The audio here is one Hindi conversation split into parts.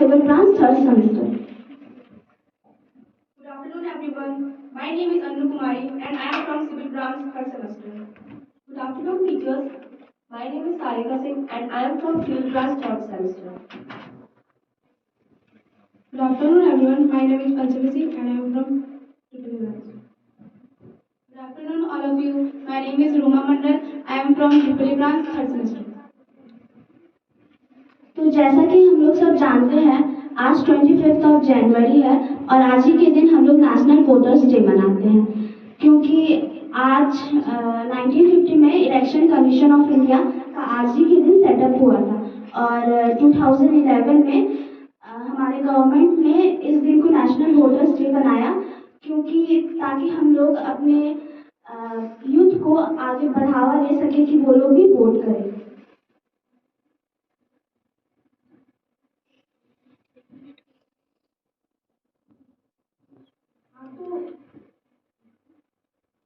civil branch, third semester. Good afternoon, everyone. My name is Anu Kumari, and I am from Civil Branch, third semester. Good afternoon, teachers. My name is Sarika Singh and I am from Civil Branch, third semester. Good afternoon, everyone. My name is Panchami Singh, and I am from Triple Branch. Good afternoon, all of you. My name is Ruma Mandal. I am from Triple Branch, third semester. तो जैसा कि हम लोग सब जानते हैं, आज 25 ऑफ जनवरी है और आज ही के दिन हम लोग नेशनल वोटर्स डे मनाते हैं, क्योंकि आज 1950 में इलेक्शन कमीशन ऑफ इंडिया का आज ही के दिन सेटअप हुआ था और 2011 में हमारे गवर्नमेंट ने इस दिन को नेशनल वोटर्स डे बनाया, क्योंकि ताकि हम लोग अपने यूथ को आगे बढ़ावा दे सके कि वो लोग भी वोट करें।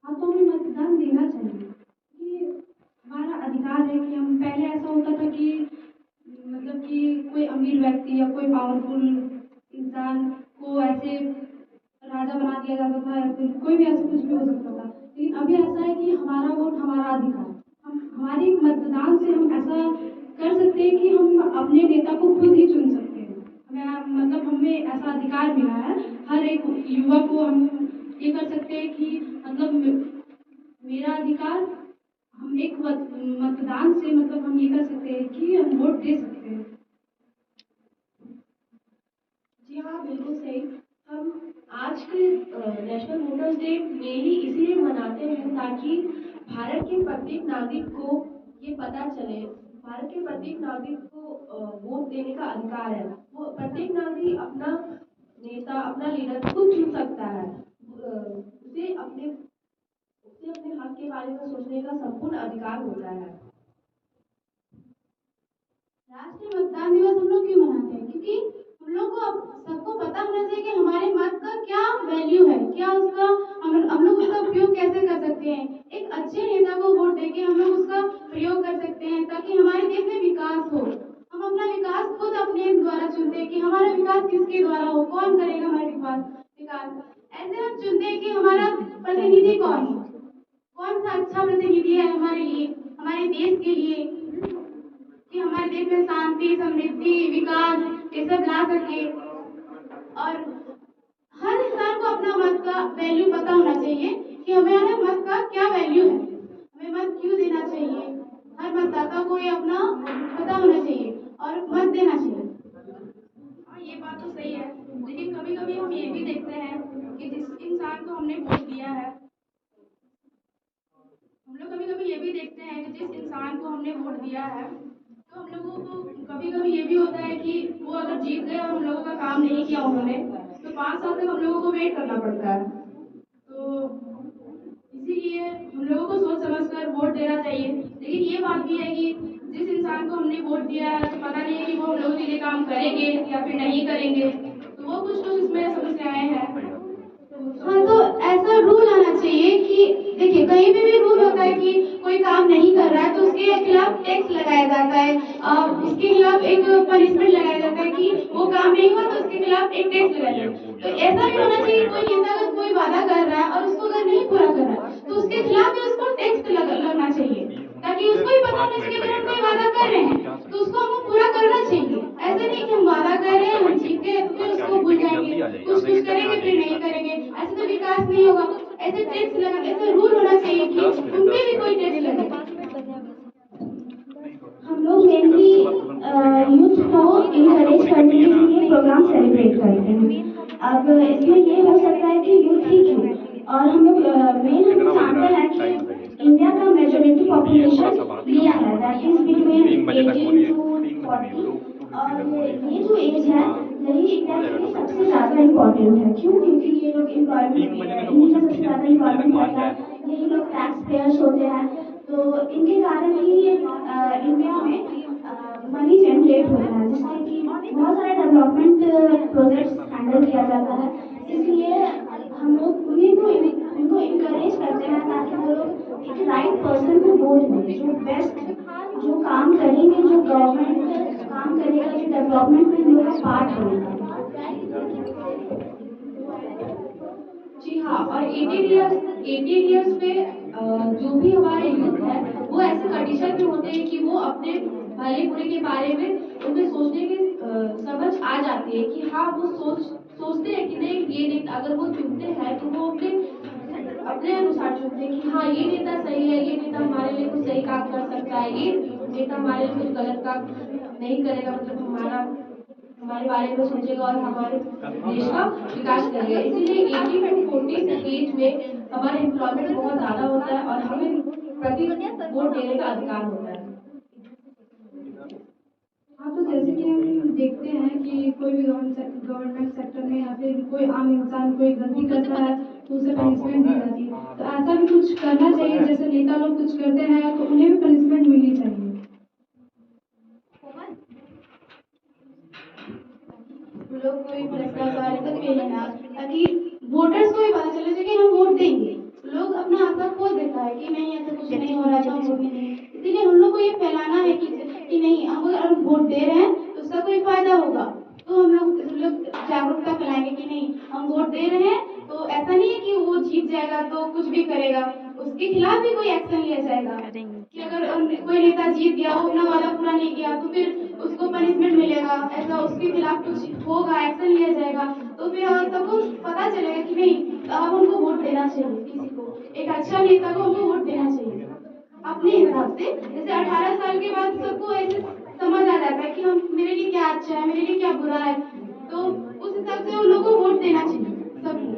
हाँ, तो हमें मतदान देना चाहिए। ये हमारा अधिकार है कि हम पहले ऐसा होता था कि मतलब कि कोई अमीर व्यक्ति या कोई पावरफुल इंसान को ऐसे राजा बना दिया जाता था या फिर कोई भी ऐसा कुछ भी हो सकता था, लेकिन अभी ऐसा है कि हमारा वोट हमारा अधिकार। हम हमारे मतदान से हम ऐसा कर सकते हैं कि हम अपने नेता को खुद ही चुन सकते हैं। हमें ऐसा अधिकार मिला है, हर एक युवा को हम ये कर सकते हैं कि मतलब मेरा अधिकार, हम एक मतदान से मतलब हम ये कर सकते हैं कि हम वोट दे सकते हैं। जी हाँ, बिल्कुल सही। हम आज के नेशनल वोटर्स डे मेनली इसीलिए मनाते हैं ताकि भारत के प्रत्येक नागरिक को ये पता चले, भारत के प्रत्येक नागरिक को वोट देने का अधिकार है। वो प्रत्येक नागरिक अपना नेता, अपना लीडर खुद चुन सकता है। उसे अपने हक के बारे में सोचने का संपूर्ण अधिकार होता है। राष्ट्रीय मतदान दिवस हम लोग क्यों मनाते हैं? क्योंकि हम लोग को सबको पता होना चाहिए कि हमारे मत का क्या वैल्यू है, क्या उसका हम लोग उसका उपयोग कैसे कर सकते हैं। एक अच्छे नेता को वोट देके हम लोग उसका प्रयोग कर सकते हैं ताकि हमारे देश में विकास हो। हम अपना विकास खुद अपने द्वारा चुनते हैं कि हमारा विकास किसके द्वारा हो, कौन करेगा हमारे विकास। ऐसे हम चुनते हैं कि हमारा प्रतिनिधि कौन है, कौन सा अच्छा प्रतिनिधि है हमारे लिए, हमारे देश के लिए, कि हमारे देश में शांति, समृद्धि, विकास ये सब ला सके। और हर इंसान को अपना मत का वैल्यू पता होना चाहिए कि हमारे मत का क्या वैल्यू है, हमें मत क्यों देना चाहिए। हर मतदाता को ये अपना पता होना चाहिए और मत देना चाहिए। हाँ, ये बात तो सही है, लेकिन कभी कभी हम ये भी देखते हैं कि जिस इंसान को हमने वोट दिया है, हम लोग कभी कभी ये भी देखते हैं कि जिस इंसान को हमने वोट दिया है, तो हम लोगों को कभी कभी ये भी होता है कि वो अगर जीत गए और हम लोगों का काम नहीं किया उन्होंने, तो 5 साल तक हम लोगों को वेट करना पड़ता है। तो इसीलिए हम लोगों को सोच समझ कर वोट देना चाहिए। लेकिन ये बात भी है कि जिस इंसान को हमने वोट दिया है, तो पता नहीं है कि वो हम लोगों के लिए काम करेंगे या फिर नहीं करेंगे, तो वो कुछ इसमें समस्याएं हैं। हाँ, तो ऐसा रूल आना चाहिए कि देखिए कहीं भी रूल होता है कि कोई काम नहीं कर रहा है तो उसके खिलाफ टैक्स लगाया जाता है, उसके खिलाफ एक पनिशमेंट लगाया जाता है कि वो काम नहीं हुआ तो उसके खिलाफ एक टैक्स लगाया जाता है। तो ऐसा भी होना चाहिए, कोई नेता अगर कोई वादा कर रहा है और उसको अगर नहीं पूरा कर रहा है तो उसके खिलाफ भी उसको टैक्स लगना चाहिए, ताकि उसको भी पता होना चाहिए कि हम कोई वादा कर रहे हैं तो उसको हमको पूरा करना चाहिए। ऐसा नहीं कि हम वादा कर रहे हैं, हम जीत गए तो फिर उसको भूल जाएंगे, कुछ करेंगे फिर नहीं करेंगे, ऐसे तो विकास नहीं होगा। ऐसे टैक्स लगा, ऐसे रूल होना चाहिए कि उनके भी कोई टैक्स लगे। हम लोग मेनली यूथ को इनकरेज करने के लिए प्रोग्राम सेलिब्रेट करते हैं। अब इसमें ये हो सकता है कि यूथ ही क्यों, और हम लोग हम जानते हैं कि इंडिया का मेजोरिटी पॉपुलेशन लिया है, दैट इज बिटवीन 18 to 40, और ये जो एज है यही इंडिया के लिए सबसे ज़्यादा इम्पोर्टेंट है। क्यों? क्योंकि ये लोग एम्प्लॉयमेंट, इन्हीं का सबसे ज़्यादा इम्प्लॉयमेंट होता है, यही लोग टैक्स पेयर्स होते हैं, तो इनके कारण ही इंडिया में मनी जनरेट होता है, जिससे कि बहुत सारे डेवलपमेंट प्रोजेक्ट्स हैंडल किया जाता है। इसलिए हम लोग उनको इनकरेज करते हैं ताकि वो लोग एक राइट पर्सन को वोट दें, जो बेस्ट, जो काम करेंगे, जो गवर्नमेंट काम करेगा, जो डेवलपमेंट में हम लोग का पार्ट बनेगा। जी हाँ, और 18 इयर्स में जो भी हमारे यूथ है वो ऐसे कंडीशन में होते हैं कि वो अपने भले बुरे के बारे में उनमें सोचने की समझ आ जाती है कि हाँ वो सोचते हैं कि नहीं ये नेता अगर वो चुनते हैं तो वो अपने अनुसार चुनते हैं कि हाँ ये नेता सही है, ये नेता हमारे लिए कुछ सही काम कर सकता है, ये नेता हमारे लिए कुछ गलत काम नहीं करेगा, मतलब हमारे बारे में सोचेगा और हमारे देश का विकास करेगा। इसीलिए 18 to 40 एज में हमारा एम्प्लॉयमेंट बहुत ज्यादा होता है और हमें प्रति वोट देने का अधिकार होता है। हाँ, तो जैसे कि हम देखते हैं कि कोई भी गवर्नमेंट सेक्टर में या फिर कोई आम इंसान कोई गलती करता है तो उसे पनिशमेंट दी जाती है, तो ऐसा भी कुछ करना चाहिए। जैसे नेता लोग कुछ करते हैं तो उन्हें भी पनिशमेंट मिलनी चाहिए। लोग कोई भ्रष्टाचार ये सब खेले ना, ताकि वोटर्स को भी पता चले कि हम वोट देंगे। लोग अपना आस्था खो देता है कि नहीं ऐसा कुछ नहीं हो रहा है तो हम वोट नहीं देंगे। इसीलिए हम लोग को ये फैलाना है कि नहीं, हम अगर वोट दे रहे हैं तो उसका कोई फायदा होगा, तो हम लोग जागरूकता फैलाएंगे कि नहीं हम वोट दे रहे हैं तो ऐसा नहीं है कि वो जीत जाएगा तो कुछ भी करेगा, उसके खिलाफ भी कोई एक्शन लिया जाएगा। कि अगर कोई नेता जीत गया, वो अपना वादा पूरा नहीं किया तो फिर उसको पनिशमेंट मिलेगा, ऐसा उसके खिलाफ कुछ होगा, एक्शन लिया जाएगा, तो फिर सबको पता चलेगा कि नहीं अब हमको वोट देना चाहिए, किसी को एक अच्छा नेता को हमको वोट देना चाहिए अपने हिसाब से। जैसे 18 साल के बाद सबको ऐसे समझ आ जाता है कि हम मेरे लिए क्या अच्छा है, मेरे लिए क्या बुरा है, तो उस हिसाब से उन लोगों को वोट देना चाहिए सबको।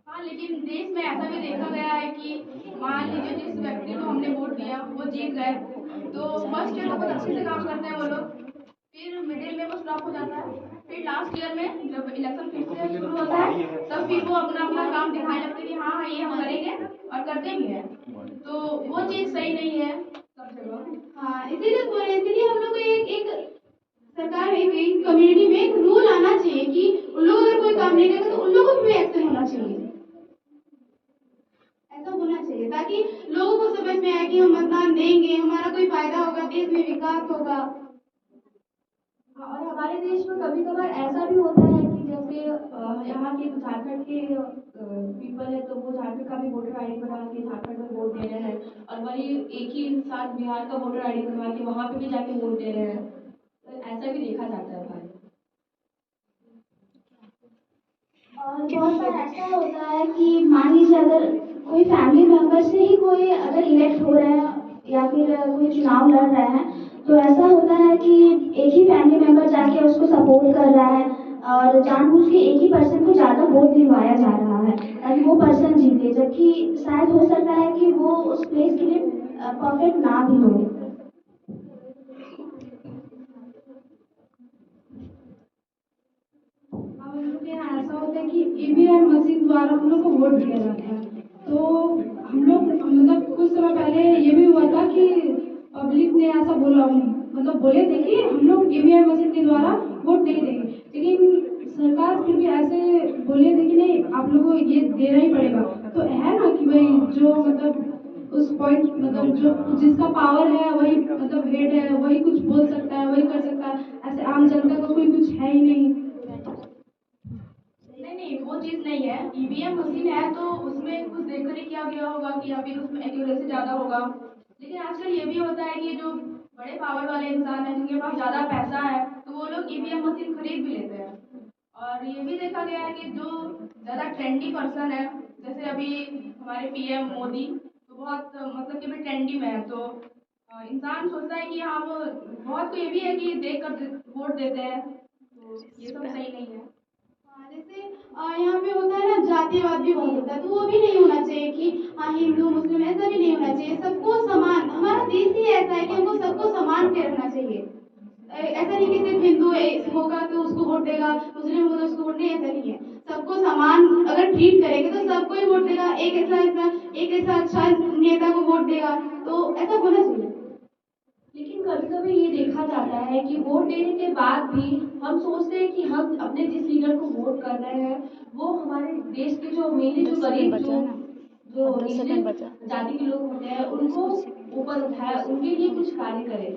हाँ, लेकिन देश में ऐसा भी देखा गया है कि मान लीजिए जिस व्यक्ति को हमने वोट दिया वो जीत गए, तो फर्स्ट ईयर में बहुत अच्छे से काम करते हैं वो लोग, फिर मिडिल में वो स्टॉप हो जाता है, फिर लास्ट ईयर में जब इलेक्शन फिर से शुरू होता है तब फिर वो अपना अपना काम दिखाने लगते हैं कि हाँ ये हम करेंगे और करते भी हैं, तो वो चीज़ सही नहीं है सब जगह। हाँ, इसीलिए हम लोग को एक सरकार एक कम्युनिटी में एक रूल आना चाहिए कि उन लोग अगर कोई काम नहीं करेंगे तो उन लोगों पर भी एक्शन होना चाहिए, ऐसा होना चाहिए ताकि लोगों को समझ में आए कि हम मतदान देंगे, हमारा कोई फायदा होगा, देश में विकास होगा। और हमारे देश में कभी कभार ऐसा भी होता है कि जैसे यहाँ के झारखंड के पीपल है तो वो झारखंड का भी वोटर आईडी बना के झारखंड में वोट दे रहे हैं और वही एक ही इंसान बिहार का वोटर आईडी बनवा के वहाँ पे भी जाके वोट दे रहे हैं, तो ऐसा भी देखा जाता है भाई। और बहुत बार ऐसा होता है कि मान लीजिए अगर कोई फैमिली मेंबर से ही कोई अगर इलेक्ट हो रहा है या फिर कोई चुनाव लड़ रहा है, तो ऐसा होता है कि एक ही फैमिली मेंबर जाके उसको सपोर्ट कर रहा है और जानबूझ के एक ही पर्सन को ज़्यादा वोट दिलवाया जा रहा है ताकि वो पर्सन जीते, जबकि शायद हो सकता है कि वो उस प्लेस के लिए परफेक्ट ना भी हो। हम लोग के यहाँ ऐसा होता है कि ईवीएम मशीन द्वारा हम लोग को वोट दिया जाता है, तो हम लोग मतलब कुछ समय पहले ये भी हुआ था कि पब्लिक ने ऐसा बोला, मतलब बोले थे कि हम लोग ईवीएम मशीन के द्वारा वोट नहीं देंगे, लेकिन सरकार फिर भी ऐसे बोले थे कि नहीं आप लोगों को ये देना ही पड़ेगा। तो है ना कि भाई जो मतलब उस पॉइंट मतलब जो जिसका पावर है वही मतलब हेड है, वही कुछ बोल सकता है, वही कर सकता है, ऐसे आम जनता का कोई कुछ है ही नहीं। नहीं, वो चीज़ नहीं है। ईवीएम मशीन है तो उसमें कुछ देखकर ही किया गया होगा कि या फिर उसमें एक्यूरेसी ज़्यादा होगा, लेकिन आजकल ये भी होता है कि जो बड़े पावर वाले इंसान हैं जिनके पास ज़्यादा पैसा है तो वो लोग ईवीएम मशीन खरीद भी लेते हैं। और ये भी देखा गया है कि जो ज़्यादा ट्रेंडी पर्सन है, जैसे अभी हमारे पीएम मोदी तो बहुत मतलब कि अभी ट्रेंडी में है, तो इंसान सोचता है कि हाँ वो बहुत को ये भी है कि देख कर वोट देते हैं, तो ये सब सही नहीं है। जैसे यहाँ पे होता है ना जातिवाद भी बहुत होता है, तो वो भी नहीं होना चाहिए कि हाँ हिंदू मुस्लिम ऐसा भी नहीं होना चाहिए, सबको समान, हमारा देश ही ऐसा है कि हमको सबको समान के रखना चाहिए। ऐसा नहीं कि सिर्फ हिंदू होगा तो उसको वोट देगा, मुस्लिम होगा तो उसको वोट नहीं, ऐसा नहीं है। सबको समान अगर ट्रीट करेंगे तो सबको ही वोट देगा, एक ऐसा अच्छा नेता को वोट देगा, तो ऐसा होना चाहिए। लेकिन कभी कभी ये देखा जाता है कि वोट देने के बाद भी हम सोचते हैं कि हम अपने जिस लीडर को वोट कर रहे हैं वो हमारे देश के जो मेनली जो गरीब जो निचले जाति के लोग होते हैं उनको ऊपर उठाए, उनके लिए कुछ कार्य करें।